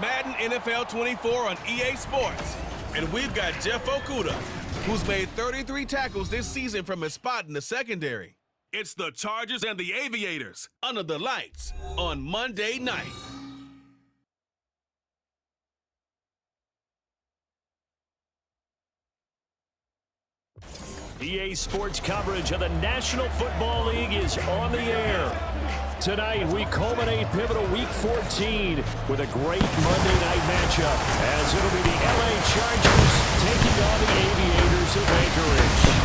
Madden NFL 24 on EA Sports. And we've got Jeff Okudah, who's made 33 tackles this season from his spot in the secondary. It's the Chargers and the Aviators under the lights on Monday night. EA Sports coverage of the National Football League is on the air. Tonight, we culminate pivotal Week 14 with a great Monday night matchup, as it'll be the LA Chargers taking on the Aviators of Anchorage.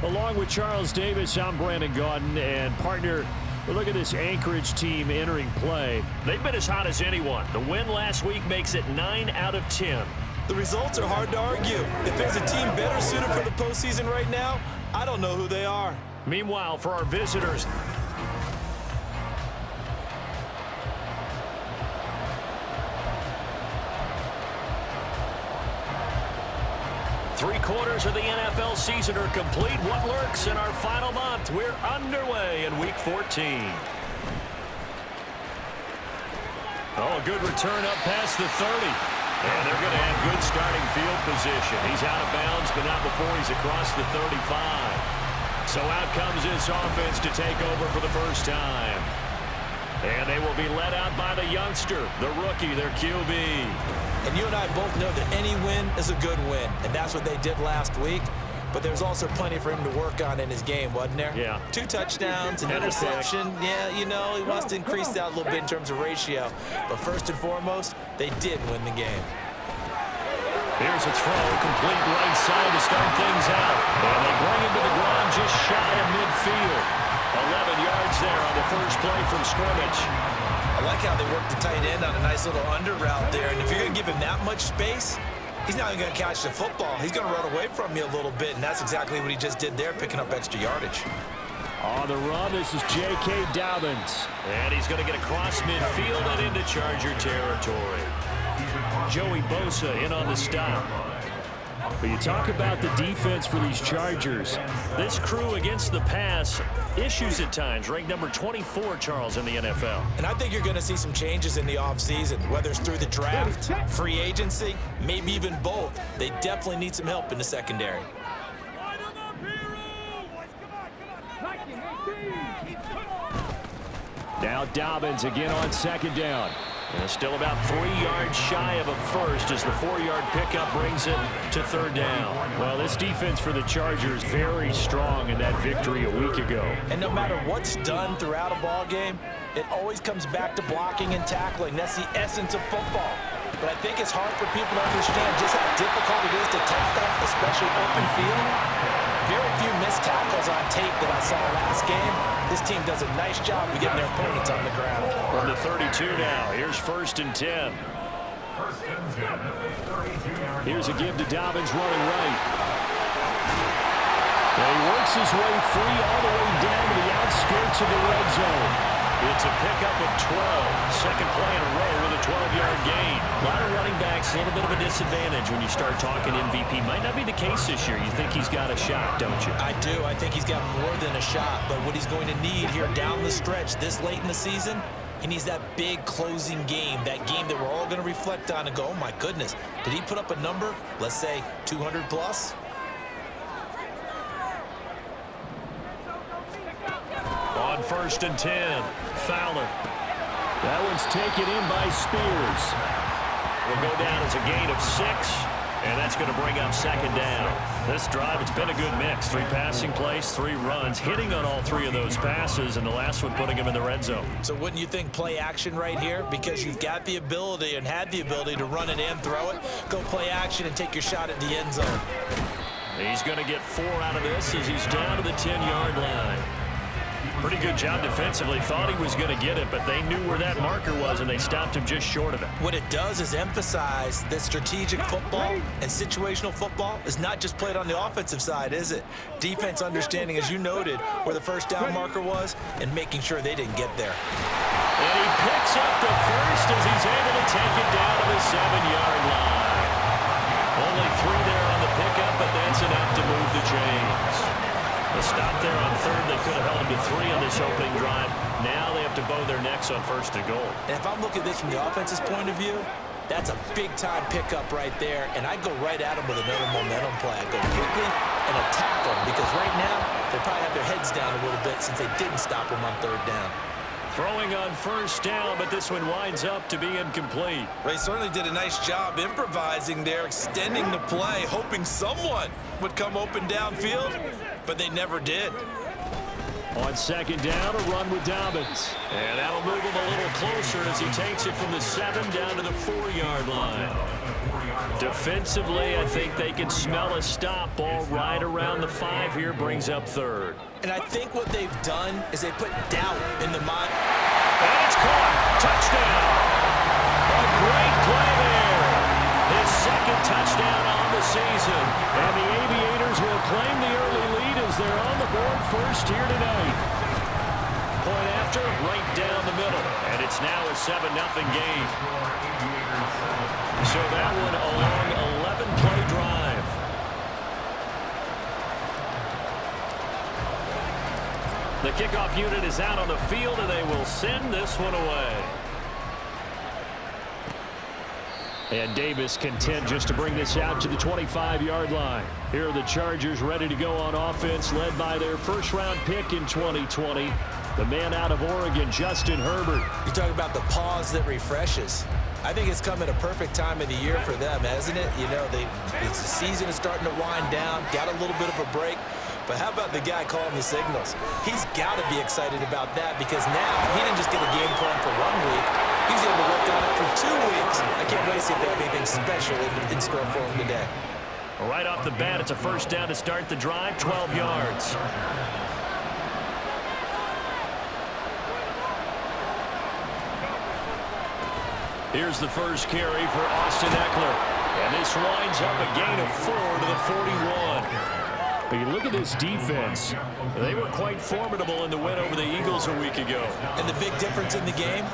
Along with Charles Davis, I'm Brandon Gaudin, and partner, look at this Anchorage team entering play. They've been as hot as anyone. The win last week makes it 9 out of 10. The results are hard to argue. If there's a team better suited for the postseason right now, I don't know who they are. Meanwhile, for our visitors, three-quarters of the NFL season are complete. What lurks in our final month? We're underway in Week 14. Oh, a good return up past the 30. And they're going to have good starting field position. He's out of bounds, but not before he's across the 35. So out comes this offense to take over for the first time. And they will be led out by the youngster, the rookie, their QB. And you and I both know that any win is a good win, and that's what they did last week. But there's also plenty for him to work on in his game, wasn't there? Yeah. 2 touchdowns, an interception. Yeah, you know, he wants to increase that a little bit in terms of ratio. But first and foremost, they did win the game. Here's a throw, complete right side to start things out. And they bring him to the ground just shy of midfield. 11 yards there on the first play from scrimmage. I like how they worked the tight end on a nice little under route there. And if you're going to give him that much space, he's not even going to catch the football. He's going to run away from you a little bit, and that's exactly what he just did there, picking up extra yardage. On the run, this is J.K. Dobbins. And he's going to get across midfield and into Charger territory. Joey Bosa in on the stop. But you talk about the defense for these Chargers. This crew against the pass, issues at times, ranked number 24, Charles, in the NFL. And I think you're going to see some changes in the offseason, whether it's through the draft, free agency, maybe even both. They definitely need some help in the secondary. Now Dobbins again on second down. And still about 3 yards shy of a first as the 4-yard pickup brings it to third down. Well, this defense for the Chargers very strong in that victory a week ago. And no matter what's done throughout a ball game, it always comes back to blocking and tackling. That's the essence of football. But I think it's hard for people to understand just how difficult it is to tackle, especially open field. Very few missed tackles on tape that I saw last game. This team does a nice job of getting their opponents on the ground. From the 32 now, here's 1st and 10. Here's a give to Dobbins running right. And he works his way free all the way down to the outskirts of the red zone. It's a pickup of 12. Second play in a row with a 12-yard gain. A lot of running backs, a little bit of a disadvantage when you start talking MVP. Might not be the case this year. You think he's got a shot, don't you? I do. I think he's got more than a shot. But what he's going to need here down the stretch this late in the season, he needs that big closing game, that game that we're all going to reflect on and go, oh, my goodness, did he put up a number, let's say 200 plus? On 1st and 10, Fowler. That one's taken in by Spears. Will go down as a gain of 6, and that's going to bring up second down. This drive, it's been a good mix. 3 passing plays, 3 runs, hitting on all 3 of those passes, and the last one putting him in the red zone. So wouldn't you think play action right here? Because you've got the ability and had the ability to run it and throw it. Go play action and take your shot at the end zone. He's going to get 4 out of this as he's down to the 10-yard line. Pretty good job defensively. Thought he was going to get it, but they knew where that marker was, and they stopped him just short of it. What it does is emphasize that strategic football and situational football is not just played on the offensive side, is it? Defense understanding, as you noted, where the first down marker was and making sure they didn't get there. And he picks up the first as he's able to take it down to the 7-yard line. Only 3 there on the pickup, but that's enough to move the chains. A stop there on third. They could have held him to 3 on this opening drive. Now they have to bow their necks on 1st and goal. And if I'm looking at this from the offense's point of view, that's a big-time pickup right there, and I go right at them with another momentum play. I go quickly and attack them because right now they probably have their heads down a little bit since they didn't stop them on 3rd down. Throwing on 1st down, but this one winds up to be incomplete. They certainly did a nice job improvising there, extending the play, hoping someone would come open downfield, but they never did. On 2nd down, a run with Dobbins. And that'll move him a little closer as he takes it from the 7 down to the 4-yard line. Defensively, I think they can smell a stop. Ball right around the 5 here, brings up 3rd. And I think what they've done is they put doubt in the mind. And it's caught. Touchdown. A great play there. His 2nd touchdown on the season. And the Aviators will claim the early lead as they're on the board first here tonight. Point after, right down the middle. And it's now a 7-0 game. So that one a long 11-play drive. The kickoff unit is out on the field, and they will send this one away. And Davis content just to bring this out to the 25-yard line. Here are the Chargers ready to go on offense, led by their first-round pick in 2020, the man out of Oregon, Justin Herbert. You talk about the pause that refreshes. I think it's come at a perfect time of the year for them, hasn't it? You know, the season is starting to wind down, got a little bit of a break. But how about the guy calling the signals? He's got to be excited about that because now he didn't just get a game plan for 1 week. He was able to work on it for 2 weeks. I can't wait to see if they have anything special in store for him today. Right off the bat, it's a 1st down to start the drive, 12 yards. Here's the first carry for Austin Eckler. And this winds up a gain of 4 to the 41. But you look at this defense. They were quite formidable in the win over the Eagles a week ago. And the big difference in the game,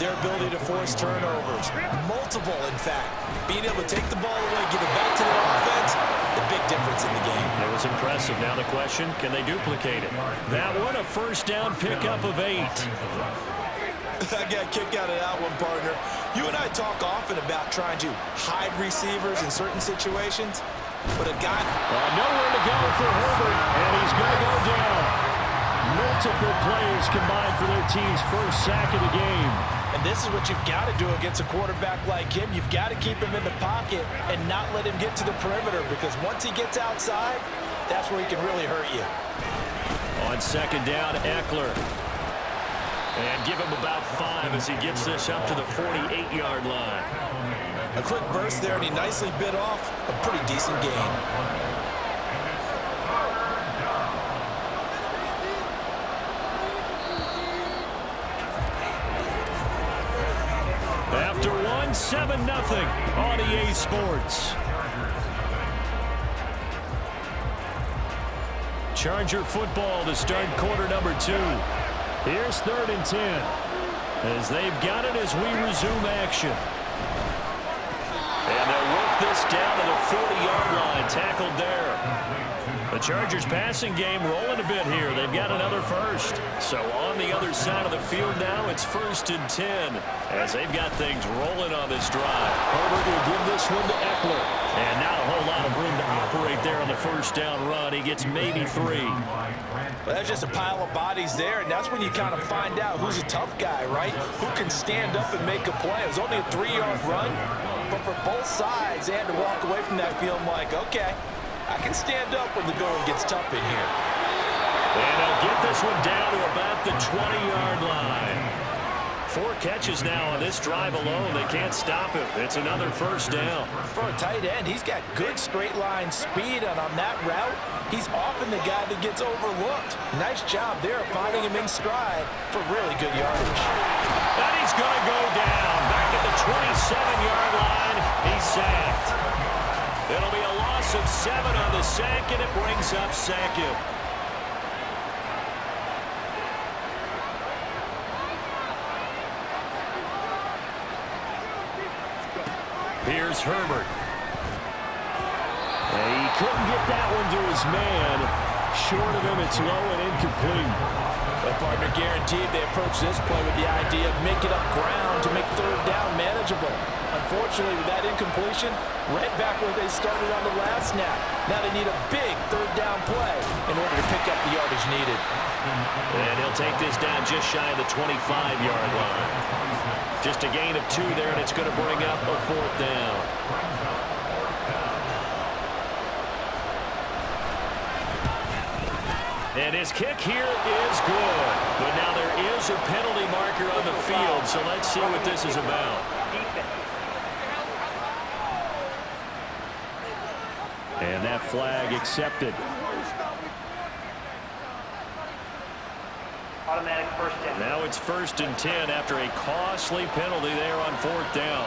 their ability to force turnovers. Multiple, in fact. Being able to take the ball away, give it back to their offense, the big difference in the game. It was impressive. Now the question, can they duplicate it? That one, a 1st down pickup of 8. I got a kick out of that one, partner. You and I talk often about trying to hide receivers in certain situations, but a guy... nowhere to go for Herbert, and he's going to go down. Multiple players combined for their team's first sack of the game. And this is what you've got to do against a quarterback like him. You've got to keep him in the pocket and not let him get to the perimeter, because once he gets outside, that's where he can really hurt you. On 2nd down, Eckler. And give him about 5 as he gets this up to the 48-yard line. A quick burst there, and he nicely bit off a pretty decent gain. After one, 7-0 on EA Sports. Charger football to start quarter number 2. Here's 3rd and 10 as they've got it as we resume action. And they'll work this down to the 40-yard line, tackled there. The Chargers passing game rolling a bit here. They've got another first. So on the other side of the field now, it's 1st and 10 as they've got things rolling on this drive. Herbert will give this one to Eckler. And not a whole lot of room to operate there on the 1st down run. He gets maybe 3. Well, that's just a pile of bodies there, and that's when you kind of find out who's a tough guy, right? Who can stand up and make a play. It was only a 3-yard run, but for both sides, they had to walk away from that feeling like, okay, I can stand up when the going gets tough in here. And they'll get this one down to about the 20-yard line. 4 catches now on this drive alone. They can't stop him. It's another 1st down. For a tight end, he's got good straight line speed, and on that route, he's often the guy that gets overlooked. Nice job there finding him in stride for really good yardage. And he's going to go down. Back at the 27-yard line, he's sacked. It'll be a loss of 7 on the sack, and it brings up 2nd. Here's Herbert. And he couldn't get that one to his man. Short of him, it's low and incomplete. And partner guaranteed they approach this play with the idea of making up ground to make third down manageable. Unfortunately, with that incompletion, right back where they started on the last snap. Now they need a big third down play in order to pick up the yardage needed. And he'll take this down just shy of the 25-yard line. Just a gain of 2 there, and it's going to bring up a 4th down. And his kick here is good. But now there is a penalty marker on the field, so let's see what this is about. And that flag accepted. Automatic first down. Now it's 1st and 10 after a costly penalty there on 4th down.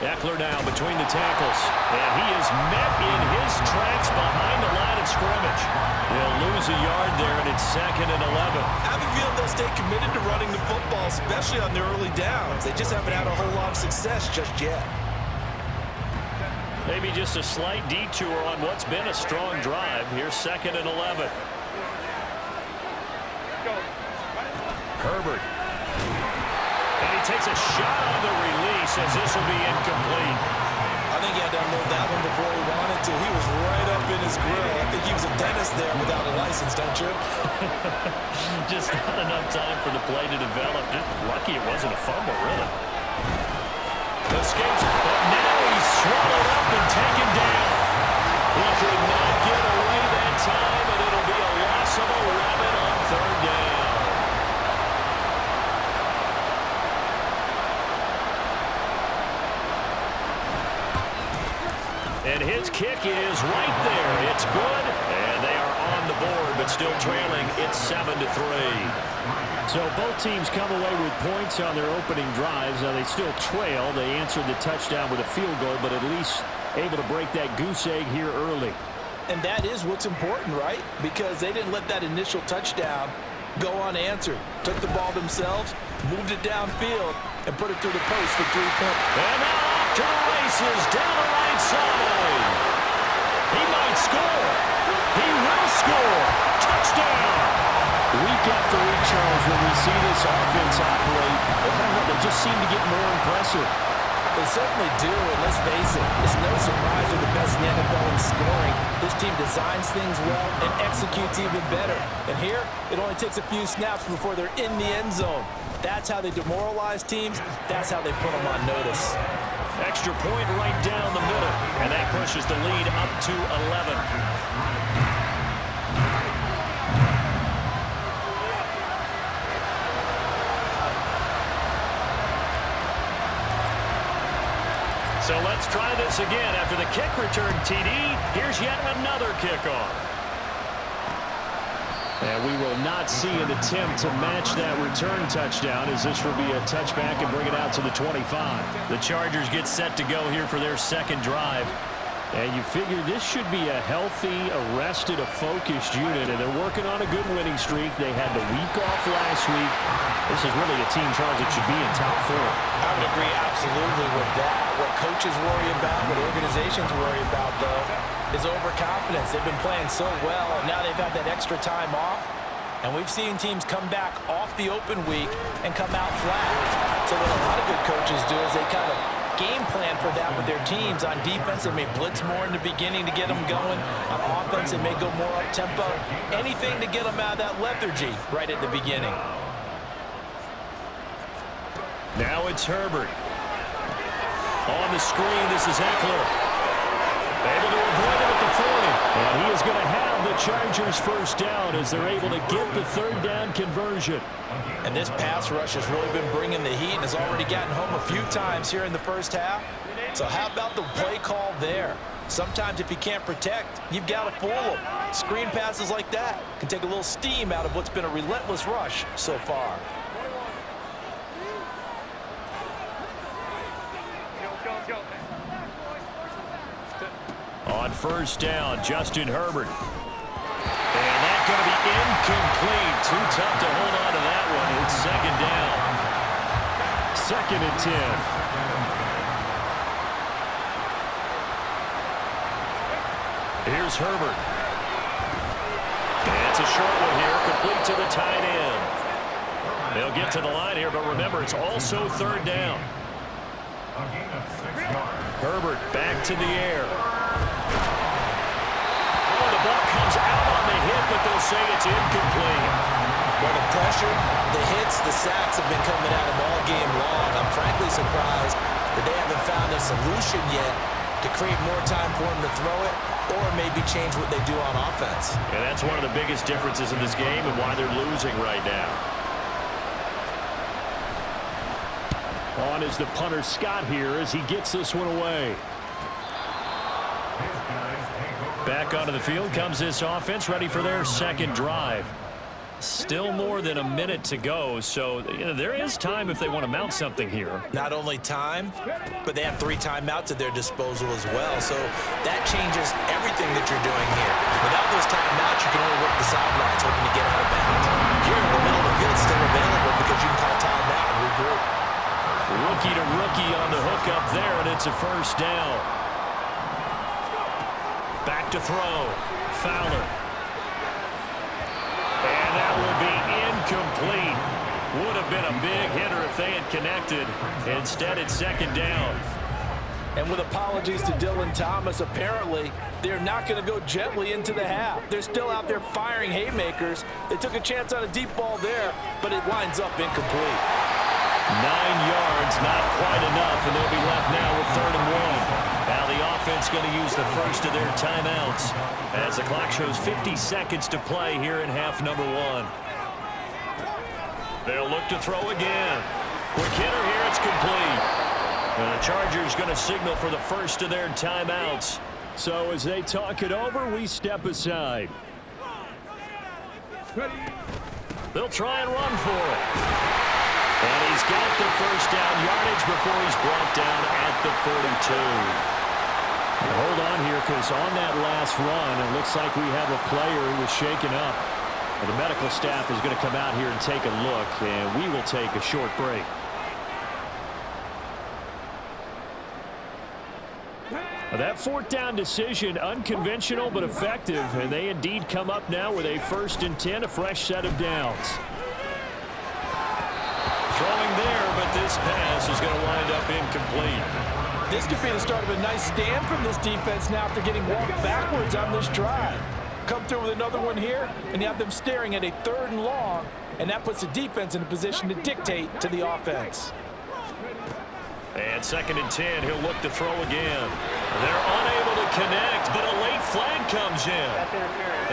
Eckler now between the tackles. And he is met in his tracks behind the line of scrimmage. He'll lose a yard there, and it's 2nd and 11. I have a feeling they'll stay committed to running the football, especially on their early downs. They just haven't had a whole lot of success just yet. Maybe just a slight detour on what's been a strong drive. Here's 2nd and 11. Herbert. And he takes a shot on the release as this will be incomplete. I think he had to unload that one before he wanted to. He was right up in his grill. I think he was a dentist there without a license, don't you? Just not enough time for the play to develop. Just lucky it wasn't a fumble, really. Escapes, but now he's swallowed up and taken down. He could not get away that time, and it'll be a loss of 11 on 3rd down. And his kick is right there. It's good, and they are on the board, but still trailing. It's 7-3. So both teams come away with points on their opening drives. Now they still trail. They answered the touchdown with a field goal, but at least able to break that goose egg here early. And that is what's important, right? Because they didn't let that initial touchdown go unanswered. Took the ball themselves, moved it downfield, and put it through the post for 3 points. And now off to the races down the right side. He might score. He will score. Touchdown. Week after week, Charles, when we see this offense operate, they just seem to get more impressive. They certainly do, and let's face it, it's no surprise they're the best in the NFL in scoring. This team designs things well and executes even better. And here, it only takes a few snaps before they're in the end zone. That's how they demoralize teams. That's how they put them on notice. Extra point right down the middle, and that pushes the lead up to 11. So let's try this again. After the kick return TD, here's yet another kickoff. And we will not see an attempt to match that return touchdown, as this will be a touchback and bring it out to the 25. The Chargers get set to go here for their 2nd drive. And you figure this should be a healthy, arrested, a focused unit, and they're working on a good winning streak. They had the week off last week. This is really a team, Charles, that should be in top 4. I would agree absolutely with that. What coaches worry about, what organizations worry about, though, is overconfidence. They've been playing so well, and now they've had that extra time off. And we've seen teams come back off the open week and come out flat. So what a lot of good coaches do is they kind of game plan for that with their teams. On defense, they may blitz more in the beginning to get them going. On offense, they may go more up-tempo. Anything to get them out of that lethargy right at the beginning. Now it's Herbert. On the screen, this is Eckler. Able to avoid it at the 40. And he is going to have the Chargers first down as they're able to get the 3rd down conversion. And this pass rush has really been bringing the heat and has already gotten home a few times here in the first half. So how about the play call there? Sometimes if you can't protect, you've got to fool them. Screen passes like that can take a little steam out of what's been a relentless rush so far. On 1st down, Justin Herbert. And that's going to be incomplete. Too tough to hold on to that one. It's 2nd down. 2nd and 10. Here's Herbert. And It's a short one here, complete to the tight end. They'll get to the line here, but remember, it's also third down. Herbert back to the air. Oh, the ball comes out on the hit, but they'll say it's incomplete. Well, the pressure, the hits, the sacks have been coming at him all game long. I'm frankly surprised that they haven't found a solution yet to create more time for him to throw it or maybe change what they do on offense. And that's one of the biggest differences in this game and why they're losing right now. On is the punter Scott here as he gets this one away. Back onto the field comes this offense, ready for their second drive. Still more than a minute to go, so there is time if they want to mount something here. Not only time, but they have 3 timeouts at their disposal as well, so that changes everything that you're doing here. Without those timeouts, you can only work the sidelines hoping to get out of bounds. Here in the middle of the field, still available because you can call timeout and regroup. Rookie to rookie on the hook up there, and it's a first down. Back to throw. Fowler. And that will be incomplete. Would have been a big hitter if they had connected. Instead, it's second down. And with apologies to Dylan Thomas, apparently they're not going to go gently into the half. They're still out there firing haymakers. They took a chance on a deep ball there, but it winds up incomplete. 9 yards, not quite enough, and they'll be left now with 3rd and 1. Now the offense going to use the first of their timeouts as the clock shows 50 seconds to play here in half number 1. They'll look to throw again. Quick hitter here, it's complete. And the Chargers going to signal for the first of their timeouts. So as they talk it over, we step aside. They'll try and run for it. And he's got the first down yardage before he's brought down at the 42. Hold on here, because on that last run, it looks like we have a player who was shaken up. And the medical staff is going to come out here and take a look, and we will take a short break. That 4th down decision, unconventional but effective, and they indeed come up now with a 1st and 10, a fresh set of downs. Throwing there, but this pass is going to wind up incomplete. This could be the start of a nice stand from this defense now after getting walked backwards on this drive. Come through with another one here, and you have them staring at a 3rd and long, and that puts the defense in a position to dictate to the offense. And 2nd and 10, he'll look to throw again. They're unable to connect, but a late flag comes in.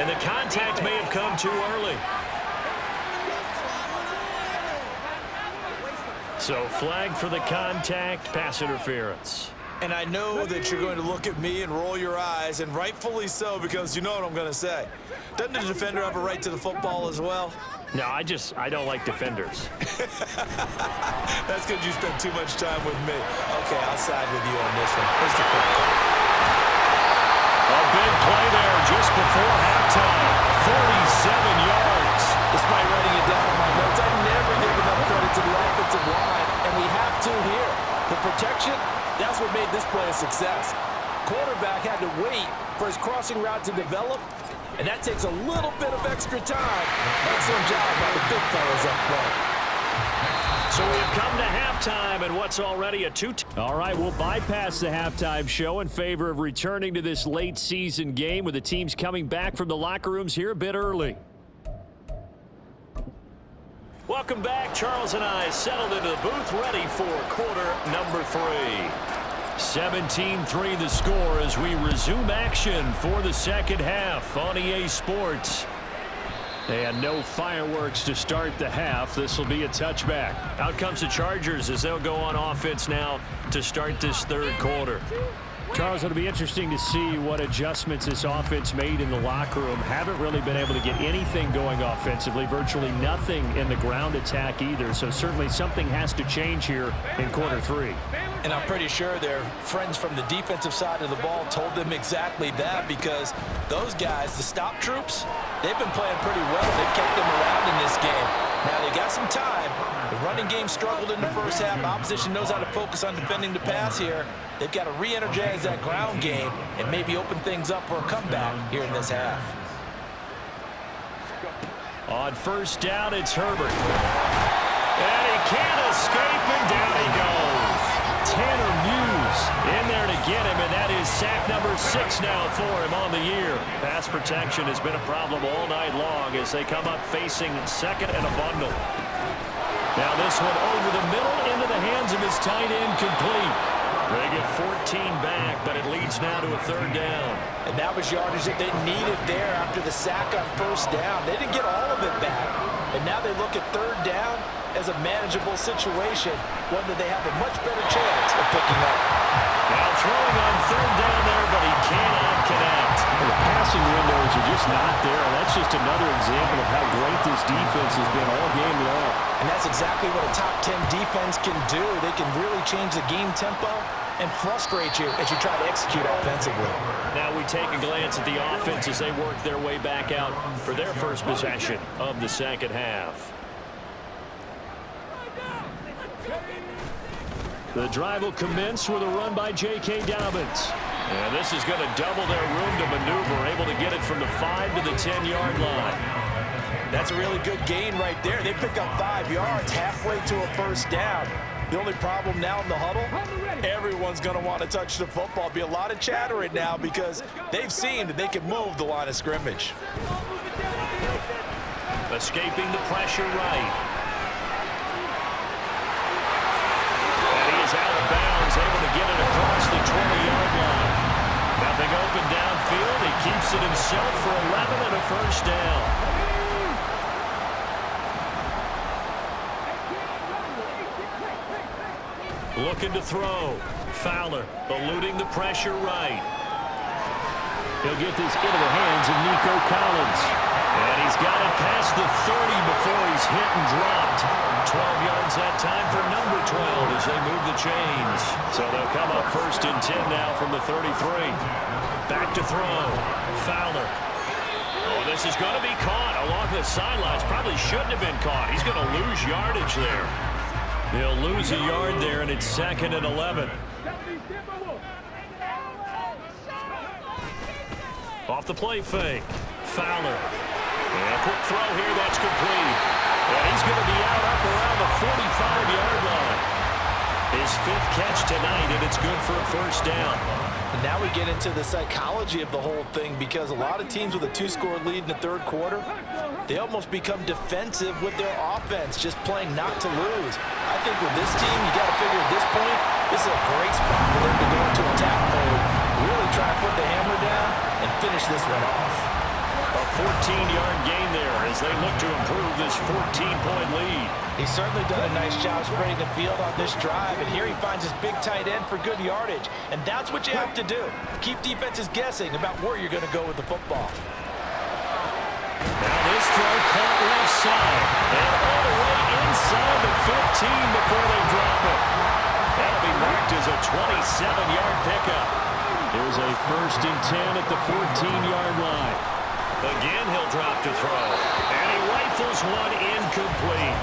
And the contact may have come too early. So flag for the contact, pass interference. And I know that you're going to look at me and roll your eyes, and rightfully so, because you know what I'm going to say. Doesn't the defender have a right to the football as well? No, I don't like defenders. That's because you spend too much time with me. Okay, I'll side with you on this one. Here's the quick call. A big play there just before halftime. 47 yards. Despite writing it down on my notes, I never give enough credit to the offensive line, and we have to here. The protection, that's what made this play a success. Quarterback had to wait for his crossing route to develop, and that takes a little bit of extra time. Excellent job by the big fellas up front. So we've come to halftime, and what's already a 2-2. All right, we'll bypass the halftime show in favor of returning to this late season game with the teams coming back from the locker rooms here a bit early. Welcome back. Charles and I settled into the booth, ready for quarter number 3. 17-3 the score as we resume action for the second half on EA Sports. And no fireworks to start the half. This will be a touchback. Out comes the Chargers as they'll go on offense now to start this 3rd quarter. Charles, it'll be interesting to see what adjustments this offense made in the locker room. Haven't really been able to get anything going offensively, virtually nothing in the ground attack either. So certainly something has to change here in quarter 3. And I'm pretty sure their friends from the defensive side of the ball told them exactly that, because those guys, the stop troops, they've been playing pretty well. They've kept them around in this game. Now they got some time. The running game struggled in the first half. Opposition knows how to focus on defending the pass here. They've got to re-energize that ground game and maybe open things up for a comeback here in this half. On first down, it's Herbert. And he can't escape, and down he goes. Tanner Muse in there to get him, and that is sack number 6 now for him on the year. Pass protection has been a problem all night long as they come up facing second and a bundle. Now this one over the middle into the hands of his tight end, complete. They get 14 back, but it leads now to a third down. And that was yardage that they needed there after the sack on first down. They didn't get all of it back, and now they look at third down as a manageable situation, one that they have a much better chance of picking up. Now throwing on third down there, but he cannot connect. The passing windows are just not there. That's just another example of how great this defense has been all game long. And that's exactly what a top 10 defense can do. They can really change the game tempo and frustrate you as you try to execute offensively. Now we take a glance at the offense as they work their way back out for their first possession of the second half. The drive will commence with a run by J.K. Dobbins. And this is going to double their room to maneuver, able to get it from the 5 to the 10-yard line. That's a really good gain right there. They pick up 5 yards halfway to a first down. The only problem now in the huddle, everyone's going to want to touch the football. Be a lot of chatter right now because they've seen that they can move the line of scrimmage. Escaping the pressure right. Out of bounds, able to get it across the 20-yard line. Nothing open downfield. He keeps it himself for 11 and a first down. Looking to throw. Fowler eluding the pressure right. He'll get this into the hands of Nico Collins. And he's got it past the 30 before he's hit and dropped. 12 yards that time for number 12 as they move the chains. So they'll come up first and 10 now from the 33. Back to throw. Fowler. Oh, this is going to be caught along the sidelines. Probably shouldn't have been caught. He's going to lose yardage there. He'll lose a yard there, and it's 2nd and 11. Off the play fake. Fowler. And a quick throw here, that's complete. And he's going to be out up around the 45-yard line. His 5th catch tonight, and it's good for a first down. And now we get into the psychology of the whole thing because a lot of teams with a 2-score lead in the third quarter, they almost become defensive with their offense, just playing not to lose. I think with this team, you got to figure at this point, this is a great spot for them to go into attack mode, really try to put the hammer down and finish this one off. A 14-yard gain there as they look to improve this 14-point lead. He's certainly done a nice job spreading the field on this drive, and here he finds his big tight end for good yardage. And that's what you have to do. Keep defenses guessing about where you're going to go with the football. Now this throw caught left side, and all the way inside the 15 before they drop it. That'll be marked as a 27-yard pickup. Here's a 1st and 10 at the 14-yard line. Again, he'll drop to throw. And he rifles one incomplete.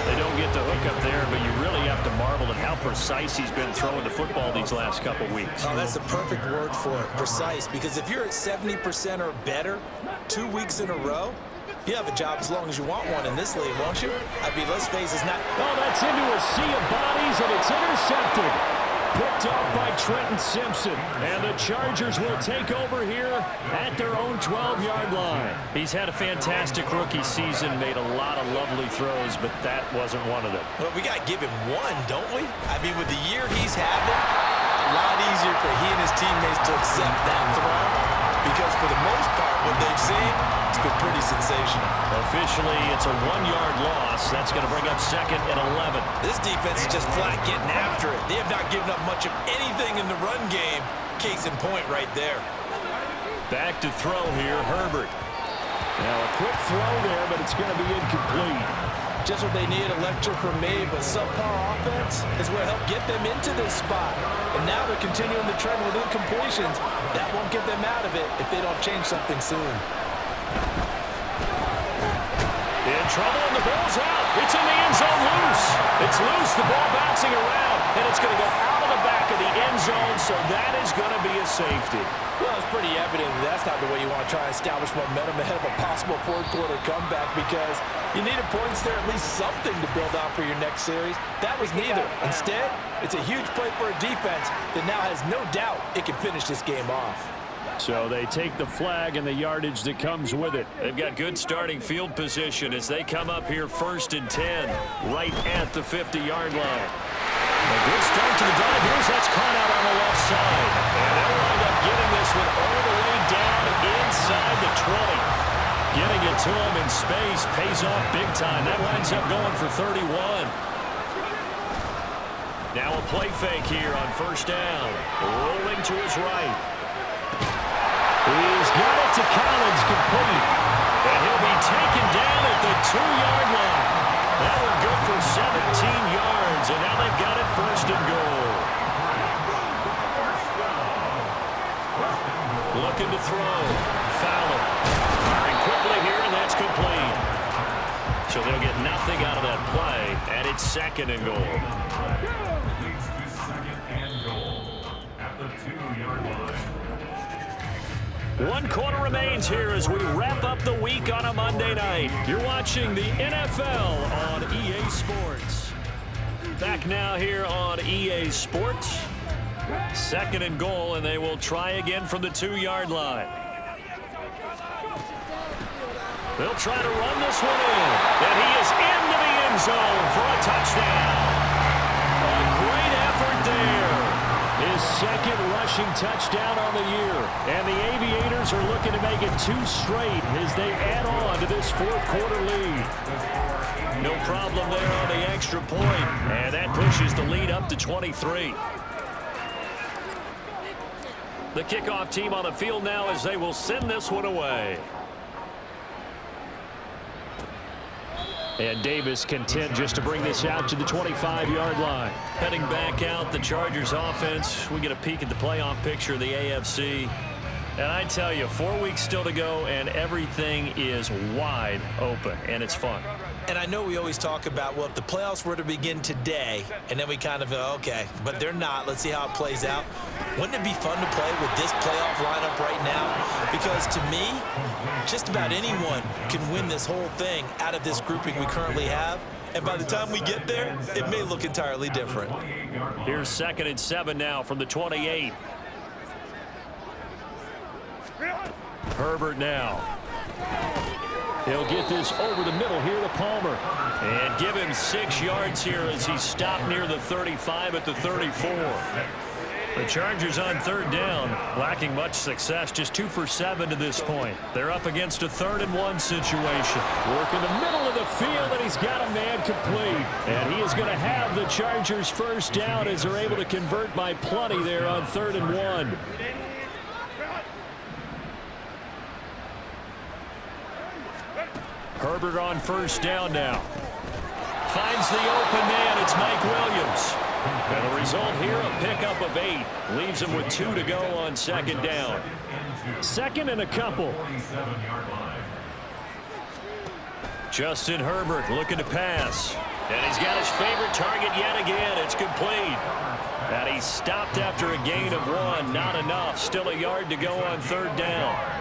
They don't get the hook up there, but you really have to marvel at how precise he's been throwing the football these last couple weeks. Oh, that's the perfect word for it, precise, because if you're at 70% or better 2 weeks in a row, you have a job as long as you want one in this league, won't you? I mean, let's face it, it's not... Oh, that's into a sea of bodies, and it's intercepted. Picked off by Trenton Simpson. And the Chargers will take over here at their own 12-yard line. He's had a fantastic rookie season, made a lot of lovely throws, but that wasn't one of them. Well, we got to give him one, don't we? I mean, with the year he's having, a lot easier for he and his teammates to accept that throw because for the most part, what they've seen, it's been pretty sensational. Officially, it's a 1-yard loss. That's going to bring up 2nd and 11. This defense is just flat getting after it. They have not given up much of anything in the run game. Case in point right there. Back to throw here, Herbert. Now a quick throw there, but it's going to be incomplete. Just what they need, a lecture from me, but subpar offense is what helped get them into this spot. And now they're continuing the trend with incompletions. That won't get them out of it if they don't change something soon. In trouble, and the ball's out. It's in the end zone loose. It's loose, the ball bouncing around, and it's going to go out of the back of the end zone, so that is going to be a safety. Well, it's pretty evident that that's not the way you want to try and establish momentum ahead of a possible fourth-quarter comeback, because you needed points there, at least something to build on for your next series. That was neither. Instead, it's a huge play for a defense that now has no doubt it can finish this game off. So they take the flag and the yardage that comes with it. They've got good starting field position as they come up here 1st and 10, right at the 50-yard line. A good start to the drive. Here's that's caught out on the left side. And they'll wind up getting this one all the way down inside the 20. Getting it to him in space pays off big time. That winds up going for 31. Now a play fake here on 1st down. Rolling to his right. He's got it to Collins, complete. And he'll be taken down at the 2-yard line. That one good for 17 yards, and now they've got it 1st and goal. Looking to throw. Fowler. Firing quickly here, and that's complete. So they'll get nothing out of that play, and it's 2nd and goal. Leads to 2nd and goal at the 2-yard line. 1 quarter remains here as we wrap up the week on a Monday night. You're watching the NFL on EA Sports. Back now here on EA Sports. 2nd and goal, and they will try again from the 2-yard line. They'll try to run this one in. And he is into the end zone for a touchdown. A great effort there. His 2nd rushing touchdown on the year. And the Aviators are looking to make it 2 straight as they add on to this 4th-quarter lead. No problem there on the extra point. And that pushes the lead up to 23. The kickoff team on the field now as they will send this one away. And Davis content just to bring this out to the 25-yard line. Heading back out, the Chargers offense. We get a peek at the playoff picture of the AFC. And I tell you, 4 weeks still to go, and everything is wide open, and it's fun. And I know we always talk about, well, if the playoffs were to begin today, and then we kind of go, okay, but they're not. Let's see how it plays out. Wouldn't it be fun to play with this playoff lineup right now? Because to me, just about anyone can win this whole thing out of this grouping we currently have. And by the time we get there, it may look entirely different. Here's 2nd and 7 now from the 28. Herbert now. He'll get this over the middle here to Palmer. And give him 6 yards here as he stopped near the 35 at the 34. The Chargers on 3rd down, lacking much success, just 2 for 7 to this point. They're up against a 3rd and 1 situation. Work in the middle of the field, and he's got a man complete. And he is going to have the Chargers 1st down as they're able to convert by plenty there on 3rd and 1. Herbert on 1st down now. Finds the open man. It's Mike Williams. And the result here, a pickup of 8. Leaves him with 2 to go on 2nd down. 2nd and a couple. Justin Herbert looking to pass. And he's got his favorite target yet again. It's complete. And he stopped after a gain of 1. Not enough. Still a yard to go on 3rd down.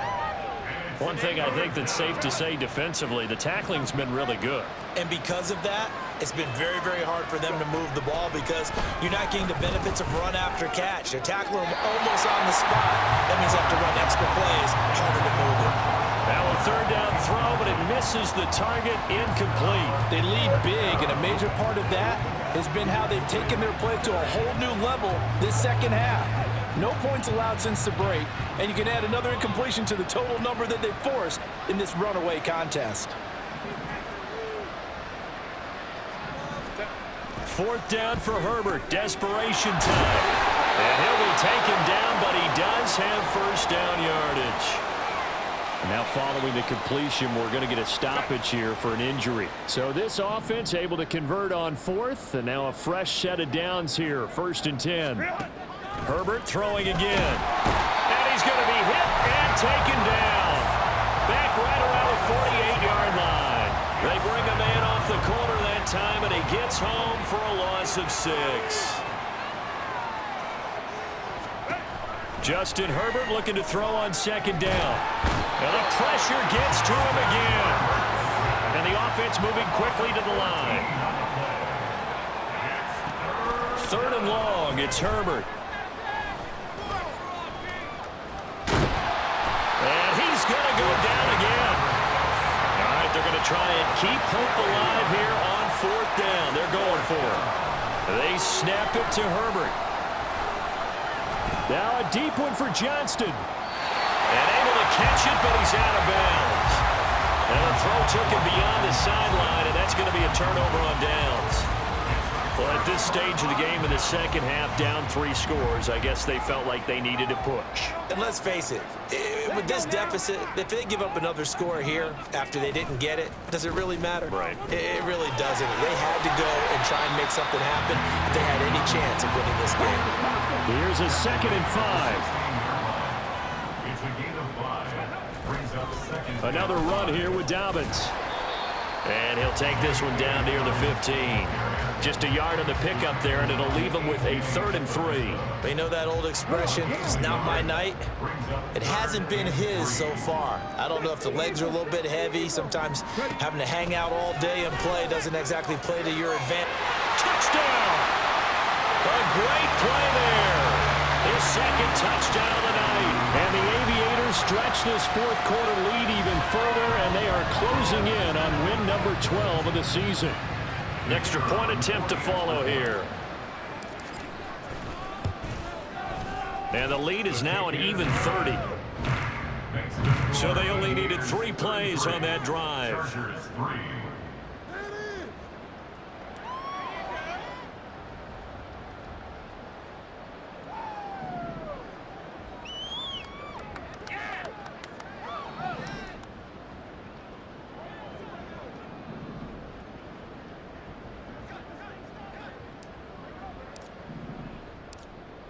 One thing I think that's safe to say defensively, the tackling's been really good. And because of that, it's been very, very hard for them to move the ball because you're not getting the benefits of run after catch. They're tackling them almost on the spot. That means they have to run extra plays, harder to move it. Now a 3rd down throw, but it misses the target, incomplete. They lead big, and a major part of that has been how they've taken their play to a whole new level this 2nd half. No points allowed since the break, and you can add another incompletion to the total number that they've forced in this runaway contest. 4th down for Herbert. Desperation time. And he'll be taken down, but he does have 1st down yardage. Now following the completion, we're going to get a stoppage here for an injury. So this offense able to convert on 4th, and now a fresh set of downs here. 1st and 10. Herbert throwing again. And he's going to be hit and taken down. Back right around the 48-yard line. They bring a man off the corner that time, and he gets home for a loss of 6. Justin Herbert looking to throw on second down. And the pressure gets to him again. And the offense moving quickly to the line. 3rd and long, it's Herbert. And he's going to go down again. All right, they're going to try and keep hope alive here on 4th down. They're going for it. They snap it to Herbert. Now a deep one for Johnston. And able to catch it, but he's out of bounds. And the throw took him beyond the sideline, and that's going to be a turnover on downs. Well, at this stage of the game in the second half, down 3 scores, I guess they felt like they needed to push. And let's face it, with this deficit, if they give up another score here after they didn't get it, does it really matter? Right. It really doesn't. They had to go and try and make something happen if they had any chance of winning this game. Here's a 2nd and 5. It's a gain of 5. Brings up 2nd. Another run here with Dobbins. And he'll take this one down near the 15. Just a yard on the pickup there, and it'll leave him with a 3rd and 3. They know that old expression, it's not my night. It hasn't been his so far. I don't know if the legs are a little bit heavy. Sometimes having to hang out all day and play doesn't exactly play to your advantage. Touchdown! A great play there. His 2nd touchdown of the night. And the Aviators stretch this 4th quarter lead even further, and they are closing in on win number 12 of the season. An extra point attempt to follow here. And the lead is now an even 30. So they only needed 3 plays on that drive. Chargers 3.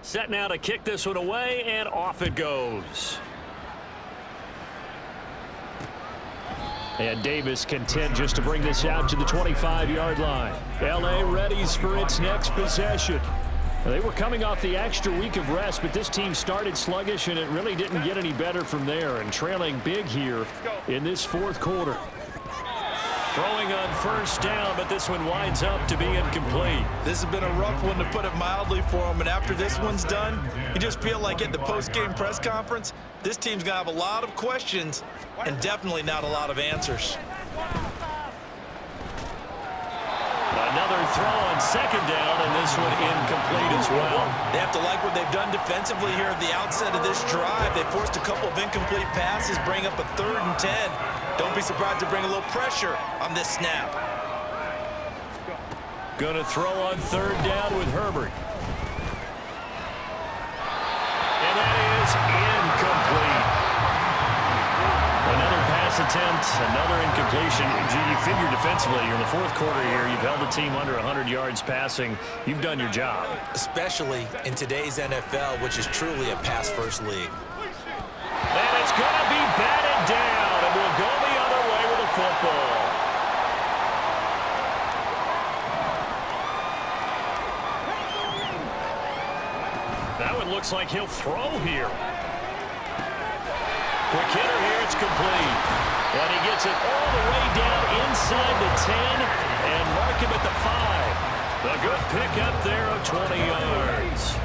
Set now to kick this one away, and off it goes. And Davis content just to bring this out to the 25-yard line. L.A. readies for its next possession. They were coming off the extra week of rest, but this team started sluggish, and it really didn't get any better from there, and trailing big here in this 4th quarter. Throwing on 1st down, but this one winds up to be incomplete. This has been a rough one, to put it mildly, for him. And after this one's done, you just feel like at the post-game press conference, this team's going to have a lot of questions and definitely not a lot of answers. Another throw on 2nd down, and this one incomplete as well. They have to like what they've done defensively here at the outset of this drive. They forced a couple of incomplete passes, bring up a 3rd and 10. Don't be surprised to bring a little pressure on this snap. Gonna throw on 3rd down with Herbert. And that is incomplete. Another pass attempt, another incompletion. You figure defensively, you're in the 4th quarter here. You've held the team under 100 yards passing. You've done your job. Especially in today's NFL, which is truly a pass-first league. And it's gonna be batted down, and we'll go the other way with the football. That one looks like he'll throw here. Quick hitter here, it's complete. And he gets it all the way down inside the 10 and mark him at the 5. A good pickup there of 20 yards.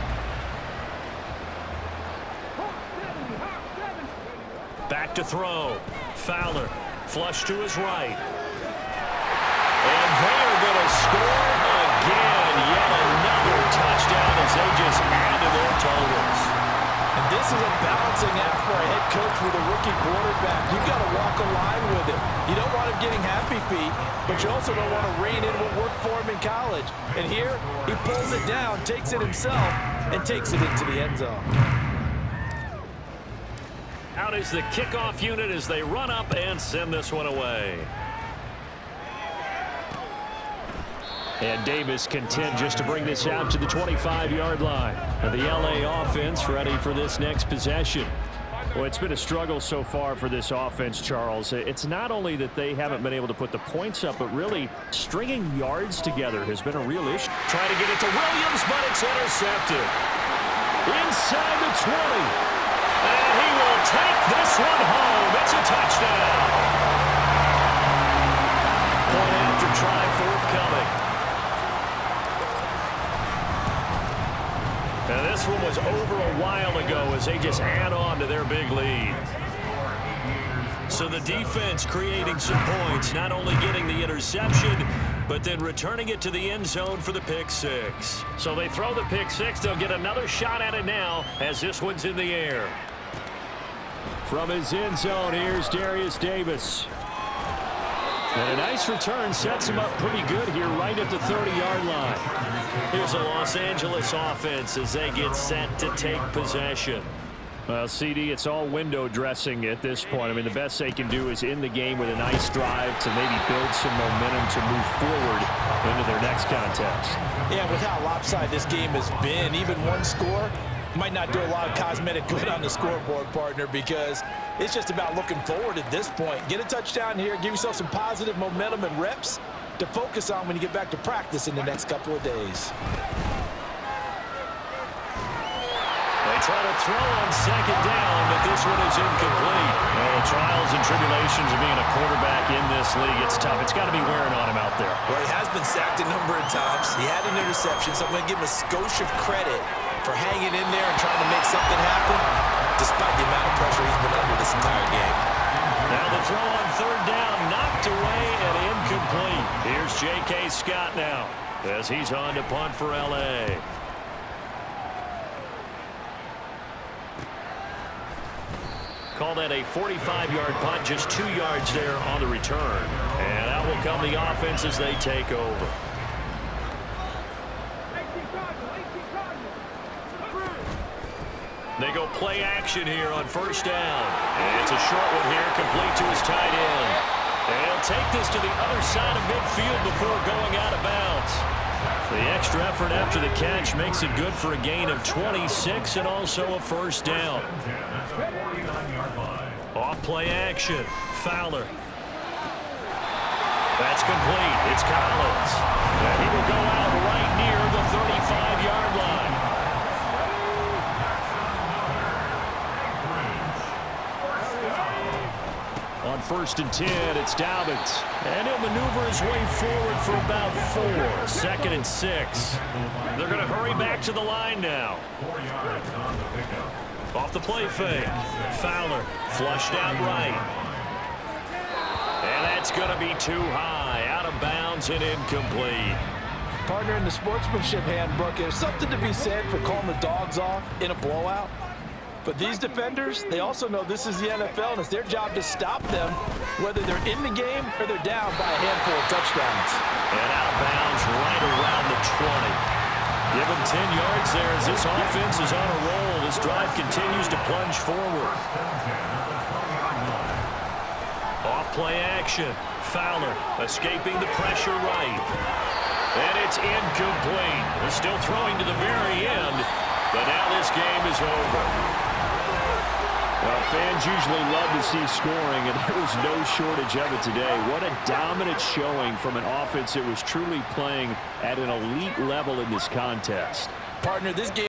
Back to throw. Fowler, flush to his right. And they're going to score again. Yet another touchdown as they just add to their totals. And this is a balancing act for a head coach with a rookie quarterback. You've got to walk a line with him. You don't want him getting happy feet, but you also don't want to rein in what worked for him in college. And here, he pulls it down, takes it himself, and takes it into the end zone. Out is the kickoff unit as they run up and send this one away. And Davis content just to bring this out to the 25-yard line. And the L.A. offense ready for this next possession. Well, it's been a struggle so far for this offense, Charles. It's not only that they haven't been able to put the points up, but really stringing yards together has been a real issue. Trying to get it to Williams, but it's intercepted. inside the 20. And he will take this one home. It's a touchdown. Point after try forthcoming. And this one was over a while ago as they just add on to their big lead. So the defense creating some points, not only getting the interception, but then returning it to the end zone for the pick six. So they throw the pick six. They'll get another shot at it now as this one's in the air. From his end zone, here's Darius Davis. And a nice return sets him up pretty good here right at the 30-yard line. Here's a Los Angeles offense as they get set to take possession. Well, CD, it's all window dressing at this point. I mean, the best they can do is end the game with a nice drive to maybe build some momentum to move forward into their next contest. Yeah, with how lopsided this game has been, even one score might not do a lot of cosmetic good on the scoreboard, partner, because it's just about looking forward at this point. Get a touchdown here, give yourself some positive momentum and reps to focus on when you get back to practice in the next couple of days. They try to throw on second down, but this one is incomplete. Well, the trials and tribulations of being a quarterback in this league, it's tough. It's got to be wearing on him out there. Well, he has been sacked a number of times. He had an interception, so I'm going to give him a skosh of credit for hanging in there and trying to make something happen, despite the amount of pressure he's been under this entire game. Now the throw on third down, knocked away and incomplete. Here's J.K. Scott now as he's on to punt for L.A. Call that a 45-yard punt, just 2 yards there on the return. And out will come the offense as they take over. They go play action here on first down. And it's a short one here, complete to his tight end. And he'll take this to the other side of midfield before going out of bounds. The extra effort after the catch makes it good for a gain of 26 and also a first down. Off play action. Fowler. That's complete. It's Collins. And he will go out right near the 35-yard line. On 1st and 10, it's Dobbins. And he'll maneuver his way forward for about 4. 2nd and 6. They're going to hurry back to the line now. Off the play fake. Fowler flushed out right. And that's going to be too high. Out of bounds and incomplete. Partner, in the sportsmanship handbook, there's something to be said for calling the dogs off in a blowout. But these defenders, they also know this is the NFL, and it's their job to stop them, whether they're in the game or they're down by a handful of touchdowns. And out of bounds right around the 20. Give him 10 yards there as this offense is on a roll. This drive continues to plunge forward. Off play action. Fowler escaping the pressure right. And it's incomplete. They're still throwing to the very end, but now this game is over. Well, fans usually love to see scoring, and there was no shortage of it today. What a dominant showing from an offense that was truly playing at an elite level in this contest. Partner, this game